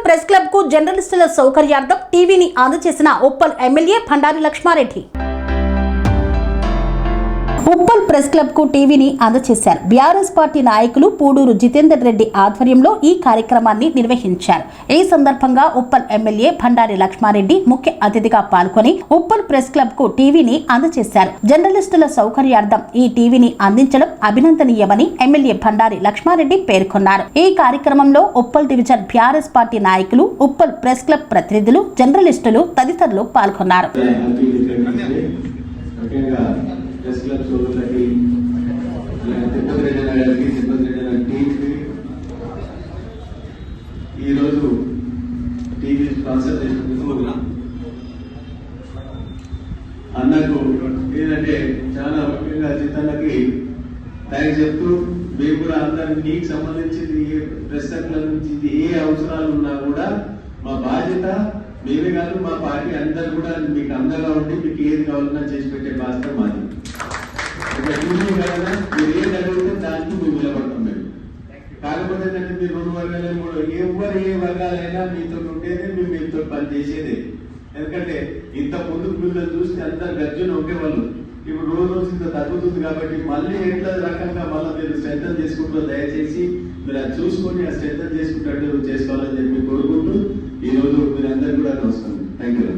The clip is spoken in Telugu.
ప్రెస్ క్లబ్ కు జర్నలిస్టుల సౌకర్యార్థం టీవీని అందజేసిన Uppal MLA Bhandari Lakshma Reddy. Uppal press club కు టీవీని అందజేశారు. బీఆర్ఎస్ పార్టీ నాయకులు పూడూరు జితేందర్ రెడ్డి ఆధ్వర్యంలో ఈ కార్యక్రమాన్ని నిర్వహించారు. ఈ సందర్భంగా ఉప్పల్ ఎమ్మెల్యే భండారి లక్ష్మారెడ్డి ముఖ్య అతిథిగా పాల్గొని ఉప్పల్ ప్రెస్ క్లబ్ కు టీవీని అందజేశారు. జర్నలిస్టుల సౌకర్యార్థం ఈ టీవీని అందించడం అభినందనీయమని ఎమ్మెల్యే భండారి లక్ష్మారెడ్డి పేర్కొన్నారు. ఈ కార్యక్రమంలో ఉప్పల్ డివిజన్ బీఆర్ఎస్ పార్టీ నాయకులు, ఉప్పల్ ప్రెస్ క్లబ్ ప్రతినిధులు, జర్నలిస్టులు తదితరులు పాల్గొన్నారు. ప్రెస్ క్లబ్ సోదరులకి, తిరుపతి రెడ్డి గారికి, తిరుపతి రెడ్డి గారి టీంకి ఈరోజు టీవీ స్పాన్సర్ చేసినందుకు అన్నకు ఏంటంటే చాలా ముఖ్యంగా జీతాలకి థ్యాంక్స్ చెప్తూ, మేము కూడా అందరం నీకు సంబంధించింది ఏ ప్రెస్ క్లబ్ నుంచి ఏ అవసరాలు ఉన్నా కూడా మా బాధ్యత మేమే కాదు, మా పార్టీ అందరు కూడా మీకు అందంగా ఉండి మీకు ఏది కావాలన్నా చేసి పెట్టే బాధ్యత మాది. మీరు ఏం అడిగితే దానికి మేము నిలబడతాం. మేము కాకపోతే ఏంటంటే మీరు 2 వర్గాలు కూడా ఏ వర్గాలైనా మీతో ఉంటేనే మేము మీతో పని చేసేదే. ఎందుకంటే ఇంత ముందు పిల్లలు చూస్తే అందరు గర్జన ఒకేవాళ్ళు. ఇప్పుడు రోజు ఇంత తగ్గుతుంది కాబట్టి మళ్ళీ ఎట్లా రకంగా మళ్ళీ మీరు శ్రద్ధ చేసుకుంటూ దయచేసి మీరు అది చూసుకొని ఆ శ్రద్ధ చేసుకుంటూ చేసుకోవాలని చెప్పి కోరుకుంటూ ఈ రోజు మీరు అందరు కూడా నమస్కారం. Thank you.